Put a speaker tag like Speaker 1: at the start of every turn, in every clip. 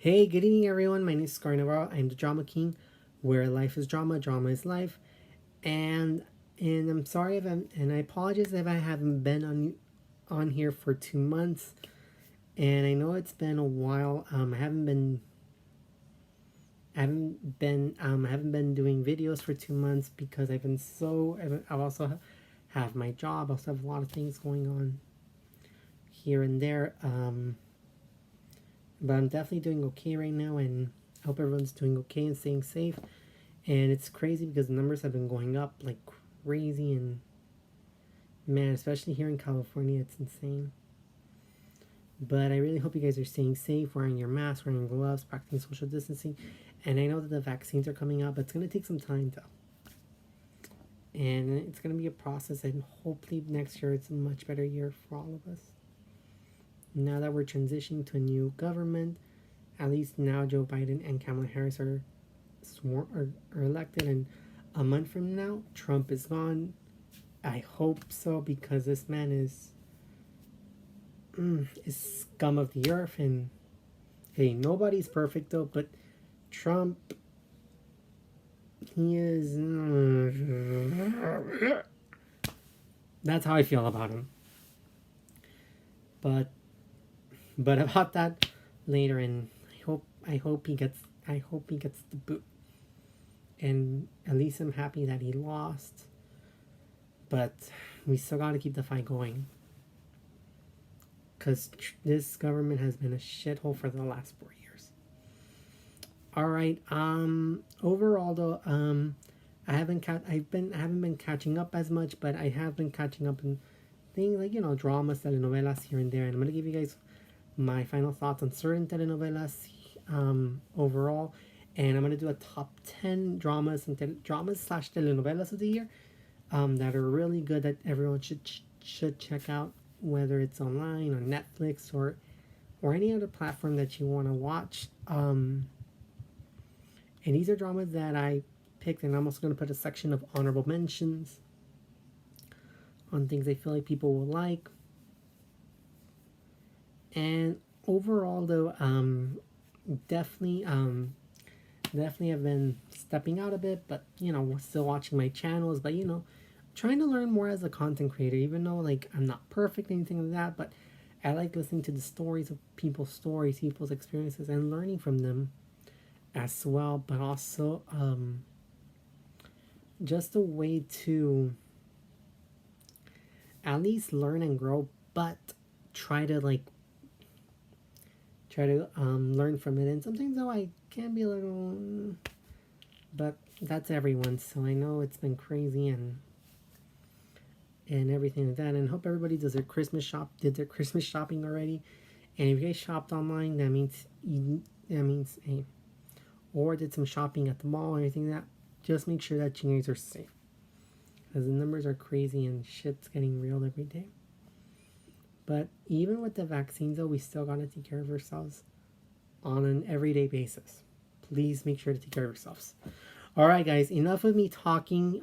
Speaker 1: Hey, good evening, everyone. My name is Carnival. I'm the Drama King, where life is drama, drama is life, and I'm sorry if I apologize if I haven't been on here for 2 months, and I know it's been a while. I haven't been doing videos for 2 months because I've also have my job. I also have a lot of things going on here and there. But I'm definitely doing okay right now, and I hope everyone's doing okay and staying safe. And it's crazy because the numbers have been going up like crazy, and man, especially here in California, it's insane. But I really hope you guys are staying safe, wearing your mask, wearing gloves, practicing social distancing. And I know that the vaccines are coming out, but it's going to take some time though. And it's going to be a process, and hopefully next year it's a much better year for all of us. Now that we're transitioning to a new government, at least now Joe Biden and Kamala Harris are are elected, and a month from now Trump is gone. I hope so, because this man is scum of the earth. And hey, nobody's perfect though, but Trump, he is. That's how I feel about him. But about that later, and I hope he gets the boot. And at least I'm happy that he lost. But we still got to keep the fight going, because this government has been a shithole for the last 4 years. All right. Overall though, I haven't been catching up as much, but I have been catching up in things like dramas, telenovelas here and there, and I'm gonna give you guys my final thoughts on certain telenovelas overall, and I'm gonna do a top 10 dramas slash telenovelas of the year that are really good, that everyone should check out, whether it's online or Netflix or any other platform that you want to watch. And these are dramas that I picked, and I'm also going to put a section of honorable mentions on things I feel like people will like. And overall, though, definitely, definitely have been stepping out a bit, but still watching my channels. But trying to learn more as a content creator, even though like I'm not perfect or anything like that. But I like listening to the stories of people's experiences, and learning from them as well. But also, just a way to at least learn and grow, but try to learn from it. And sometimes though I can be a little, but that's everyone. So I know it's been crazy and everything like that. And hope everybody did their Christmas shopping already. And if you guys shopped online, that means hey, or did some shopping at the mall or anything like that. Just make sure that you guys are safe, because the numbers are crazy and shit's getting real every day. But even with the vaccines, though, we still gotta take care of ourselves on an everyday basis. Please make sure to take care of yourselves. All right, guys, enough of me talking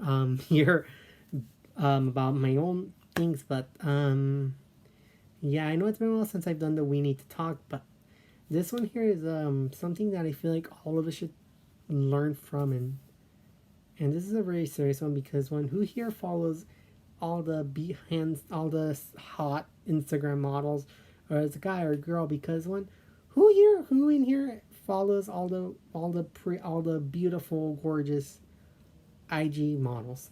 Speaker 1: here about my own things. But yeah, I know it's been a while since I've done the We Need to Talk, but this one here is something that I feel like all of us should learn from, and this is a very serious one, because who here follows all the hot Instagram models, or as a guy or a girl, because who in here follows all the beautiful, gorgeous IG models?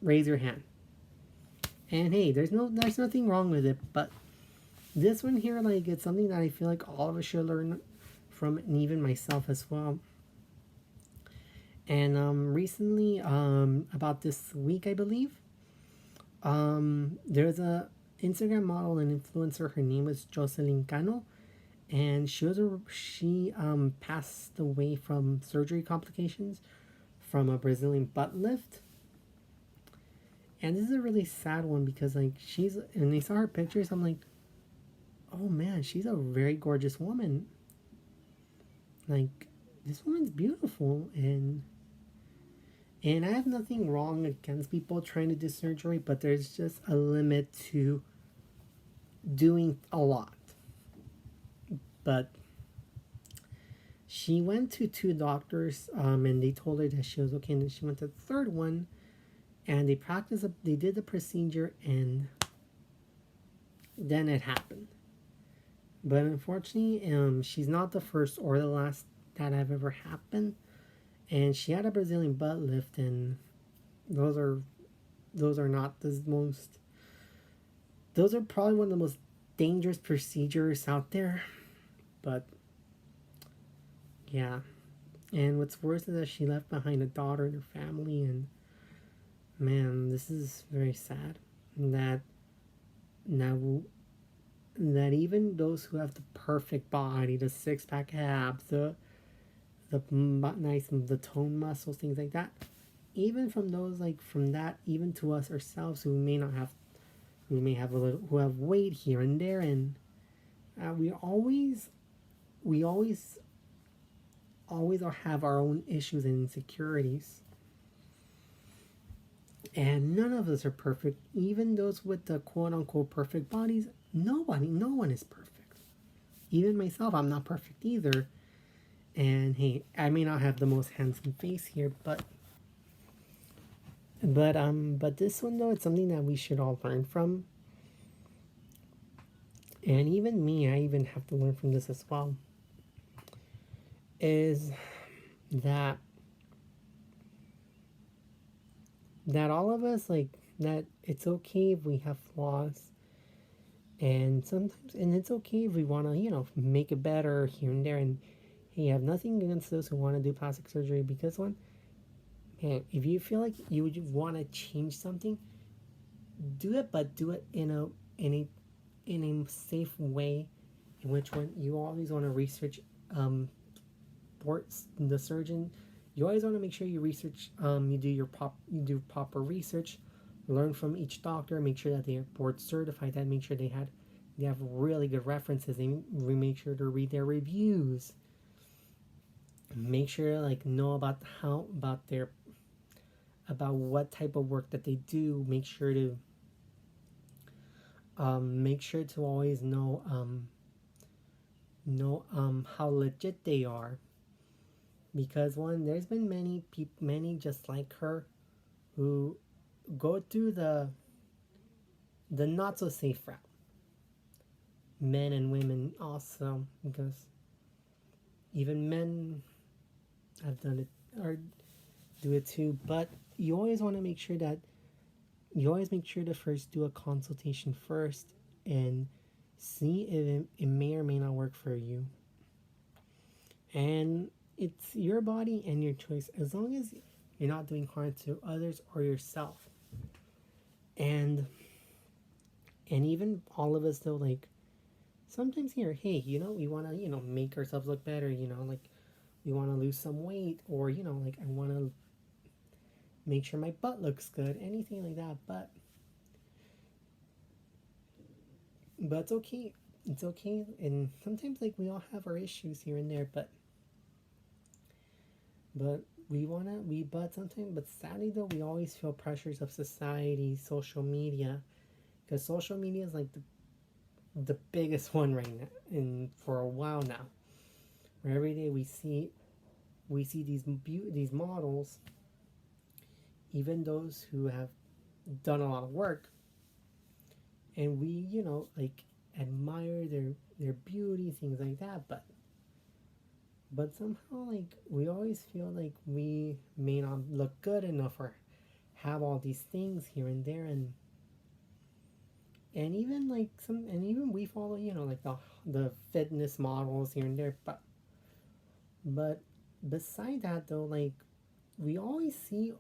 Speaker 1: Raise your hand. And hey, there's nothing wrong with it, but this one here, like, it's something that I feel like all of us should learn from, and even myself as well. And recently, about this week, I believe, there's a Instagram model and influencer. Her name is Joselyn Cano, and she passed away from surgery complications from a Brazilian butt lift. And this is a really sad one, because like and I saw her pictures, I'm like, oh man, she's a very gorgeous woman. Like, this woman's beautiful, and I have nothing wrong against people trying to do surgery, but there's just a limit to doing a lot. But she went to two doctors, and they told her that she was okay, and then she went to the third one, and they did the procedure, and then it happened. But unfortunately, she's not the first or the last that have ever happened. And she had a Brazilian butt lift, and those are not the most. Those are probably one of the most dangerous procedures out there. But yeah, and what's worse is that she left behind a daughter and her family, and man, this is very sad. That now that even those who have the perfect body, the six pack abs, the tone muscles, things like that, even from those like from that, even to us ourselves who may not have, we may have a little, who have weight here and there, and we always have our own issues and insecurities, and none of us are perfect. Even those with the quote unquote perfect bodies, no one is perfect. Even myself, I'm not perfect either. And hey, I may not have the most handsome face here, but this one though, it's something that we should all learn from. And even me, I even have to learn from this as well. Is that all of us, like, that it's okay if we have flaws, and sometimes, and it's okay if we want to, make it better here and there. And hey, you have nothing against those who want to do plastic surgery, because one, man, if you feel like you would want to change something, do it, but do it in a safe way, in which one you always want to research, the surgeon. You always want to make sure you research, you do proper research, learn from each doctor, make sure that they are board certified, that make sure they have really good references, they make sure to read their reviews, make sure like know about about what type of work that they do, make sure to always know how legit they are. Because one, there's been many just like her, who go through the not so safe route. Men and women also, because even men have done it or do it too. But you always want to make sure to first do a consultation first, and see if it may or may not work for you. And it's your body and your choice, as long as you're not doing harm to others or yourself. And even all of us though, like, sometimes here, hey, we want to, make ourselves look better, like we want to lose some weight, or like I want to make sure my butt looks good, anything like that. But it's okay. It's okay. And sometimes, like, we all have our issues here and there, but sadly though, we always feel pressures of society, social media, because social media is like the biggest one right now, and for a while now, where every day we see these models, even those who have done a lot of work, and we like admire their beauty, things like that, but somehow, like, we always feel like we may not look good enough, or have all these things here and there, and even like even we follow, like the fitness models here and there, but beside that though, like, we always see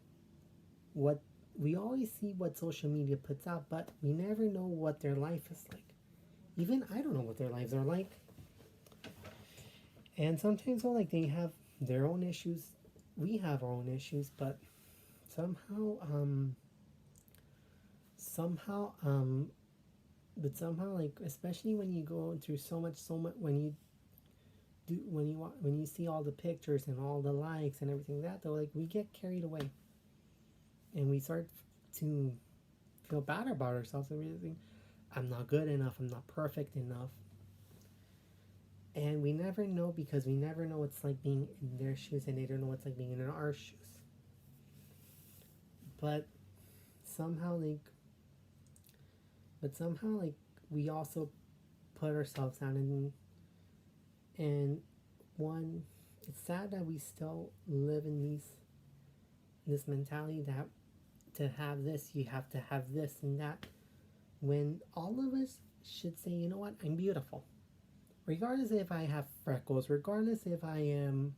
Speaker 1: what social media puts out, but we never know what their life is like. Even I don't know what their lives are like. And sometimes, well, like, they have their own issues, we have our own issues, but somehow, like, especially when you go through so much, when you see all the pictures and all the likes and everything that though, like, we get carried away, and we start to feel bad about ourselves, and we think, I'm not good enough, I'm not perfect enough. And we never know, because we never know what's like being in their shoes, and they don't know what's like being in our shoes. But somehow, like we also put ourselves down, and one, it's sad that we still live in this mentality that to have this you have to have this and that, when all of us should say, you know what, I'm beautiful, regardless if I have freckles, regardless if I am,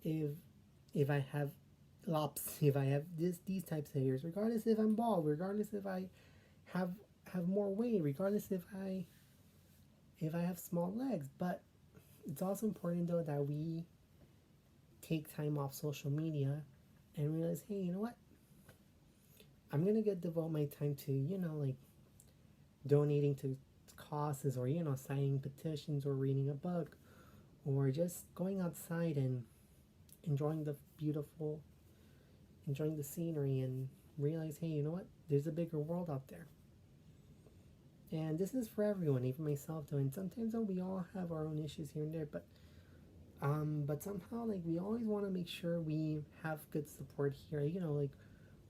Speaker 1: if I have lops, if I have these types of hairs, regardless if I'm bald, regardless if I have more weight, regardless if I have small legs. But it's also important though that we take time off social media and realize, hey, you know what? I'm gonna devote my time to, like donating to causes, or signing petitions, or reading a book, or just going outside and enjoying the beautiful, enjoying the scenery, and realize, hey, you know what? There's a bigger world out there. And this is for everyone, even myself though. And sometimes though, we all have our own issues here and there, but somehow, like, we always want to make sure we have good support here. Like,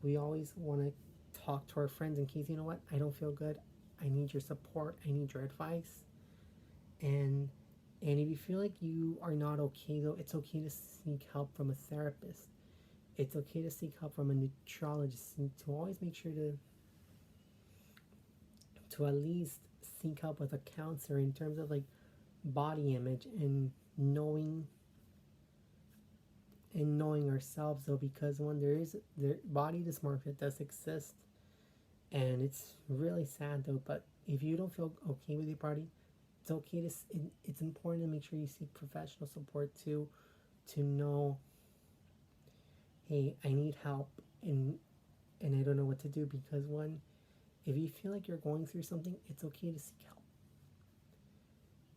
Speaker 1: we always want to talk to our friends in case, you know what, I don't feel good. I need your support. I need your advice. And if you feel like you are not okay though, it's okay to seek help from a therapist. It's okay to seek help from a nutritionist, and to always make sure to at least seek help with a counselor in terms of like body image, and knowing ourselves though, because when there body dysmorphia does exist, and it's really sad though. But if you don't feel okay with your body, it's okay to it's important to make sure you seek professional support to know, hey, I need help, and I don't know what to do. Because one, if you feel like you're going through something, it's okay to seek help.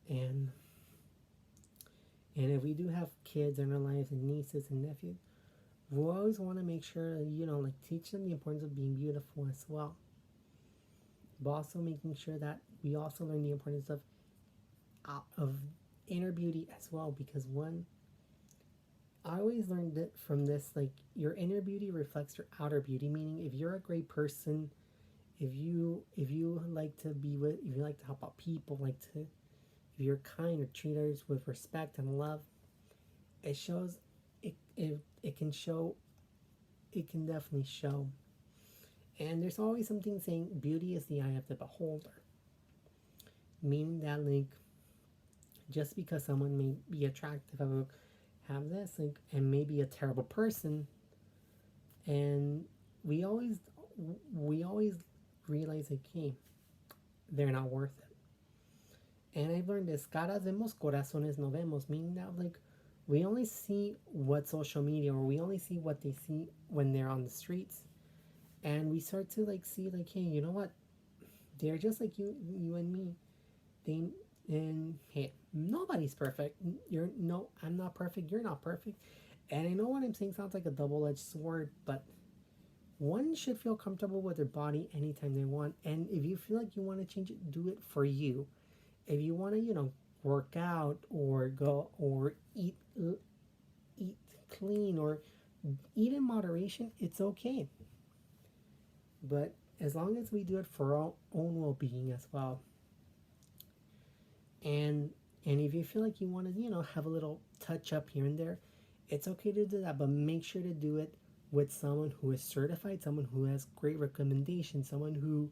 Speaker 1: And if we do have kids in our lives, and nieces and nephews, we always want to make sure, like, teach them the importance of being beautiful as well. But also making sure that we also learn the importance of inner beauty as well. Because one, I always learned it from this, like, your inner beauty reflects your outer beauty. Meaning, if you're a great person, if you like to be with, if you like to help out people, if you're kind or treat others with respect and love, it shows. It can show. It can definitely show. And there's always something saying beauty is the eye of the beholder. Meaning that, like, just because someone may be attractive, have this, like, and may be a terrible person, and we always realize, like, hey, they're not worth it. And I've learned this: caras vemos, corazones no vemos, meaning that, like, we only see what social media, or we only see what they see when they're on the streets, and we start to, like, see, like, hey, you know what, they're just like you and me. They And hey, nobody's perfect. I'm not perfect, you're not perfect. And I know what I'm saying sounds like a double-edged sword, but one should feel comfortable with their body anytime they want. And if you feel like you want to change it, do it for you. If you want to, work out, or go, or eat clean, or eat in moderation, it's okay. But as long as we do it for our own well-being as well. And if you feel like you want to, have a little touch up here and there, it's okay to do that. But make sure to do it with someone who is certified, someone who has great recommendations, someone who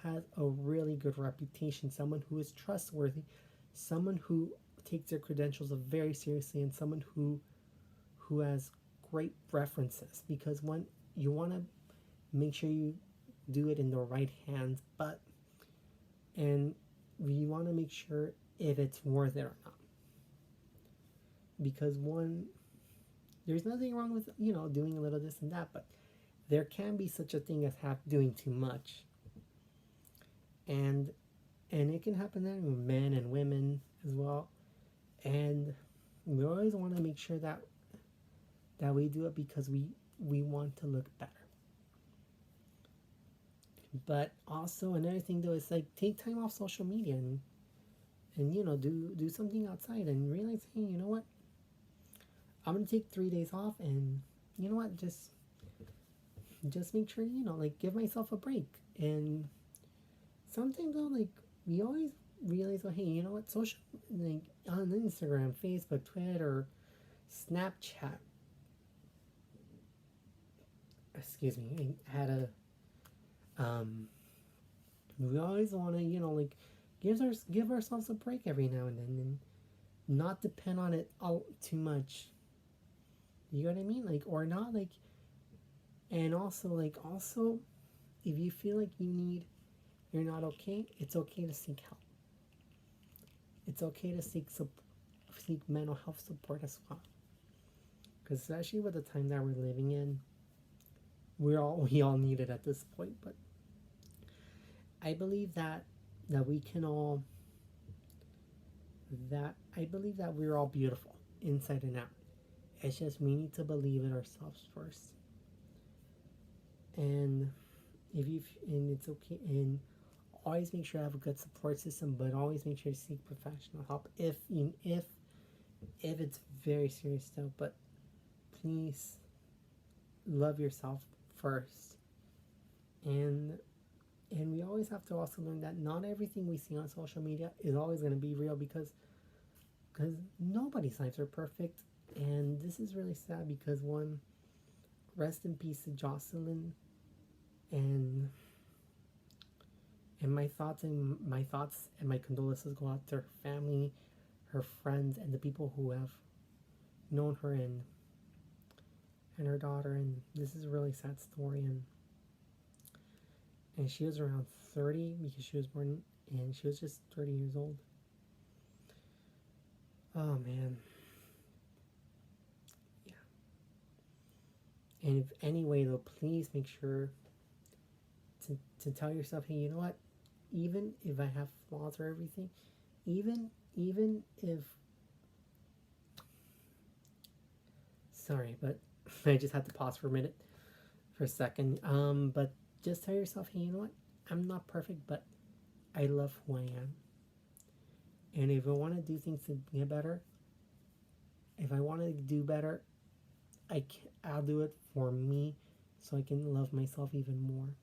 Speaker 1: has a really good reputation, someone who is trustworthy, someone who takes their credentials very seriously, and someone who has great references. Because one, you want to make sure you do it in the right hands, and you want to make sure if it's worth it or not. Because one, there's nothing wrong with, doing a little this and that, but there can be such a thing as doing too much. And it can happen then with men and women as well. And we always want to make sure that we do it because we want to look better. But also another thing though is, like, take time off social media, and do something outside and realize, hey, you know what, I'm gonna take 3 days off, and you know what, just make sure, like, give myself a break. And sometimes though, like, we always realize, oh, hey, you know what, social, like, on Instagram, Facebook, Twitter, Snapchat, excuse me, I had a we always want to, like, give ourselves a break every now and then, and not depend on it all too much. You know what I mean? Like, or not, like, and also, if you feel like you're not okay, it's okay to seek help. It's okay to seek mental health support as well. Because especially with the time that we're living in, we all need it at this point. But I believe that we can all that I believe that we're all beautiful inside and out. It's just we need to believe in ourselves first. And if you and it's okay, and always make sure to have a good support system, but always make sure to seek professional help if it's very serious though. But please love yourself first. And we always have to also learn that not everything we see on social media is always going to be real, because nobody's lives are perfect. And this is really sad, because rest in peace to Joselyn, and my thoughts and my condolences go out to her family, her friends, and the people who have known her, and her daughter. And this is a really sad story. And she was around 30, because she was born, and she was just 30 years old. Oh man. Yeah. And if anyway though, please make sure to tell yourself, hey, you know what, even if I have flaws or everything, even if, sorry, but I just had to pause for a second. But just tell yourself, hey, you know what, I'm not perfect, but I love who I am. And if I want to do things to get better, if I want to do better, I'll do it for me, so I can love myself even more.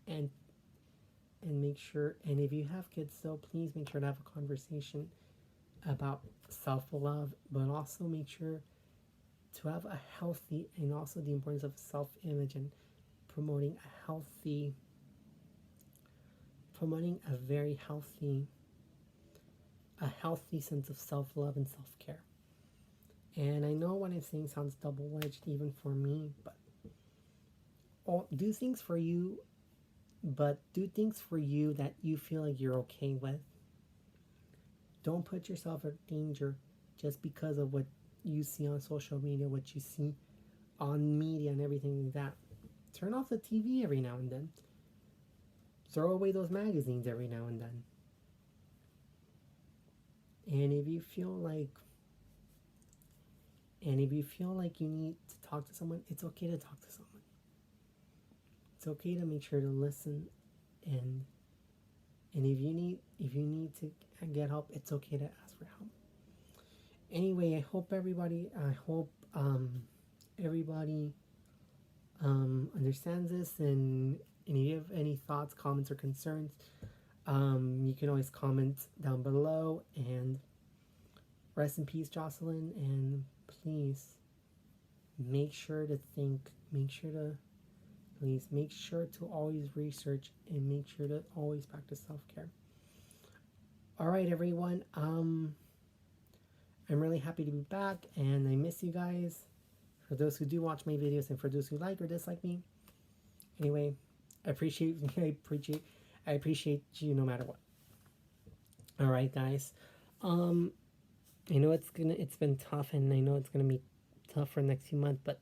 Speaker 1: And make sure, and if you have kids though, please make sure to have a conversation about self-love, but also make sure to have a healthy, and also the importance of self-image, and promoting a very healthy sense of self-love and self-care. And I know what I'm saying sounds double-edged even for me, but do things for you, but do things for you that you feel like you're okay with. Don't put yourself in danger just because of what you see on social media, what you see on media and everything like that. Turn off the TV every now and then. Throw away those magazines every now and then. And if you feel like you need to talk to someone, it's okay to talk to someone. It's okay to make sure to listen, and if you need to get help, it's okay to ask for help. Anyway, I hope everybody understands this, and if you have any thoughts, comments, or concerns, you can always comment down below. And rest in peace, Joselyn, and please make sure to always research, and make sure to always practice self-care. All right, everyone. I'm really happy to be back, and I miss you guys. For those who do watch my videos, and for those who like or dislike me, anyway, I appreciate you no matter what. All right, guys. I know it's been tough, and I know it's gonna be tough for the next few months, but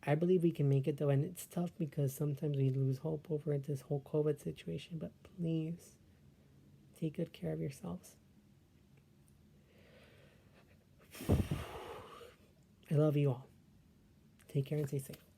Speaker 1: I believe we can make it though. And it's tough because sometimes we lose hope over this whole COVID situation. But please take good care of yourselves. I love you all. Take care and stay safe.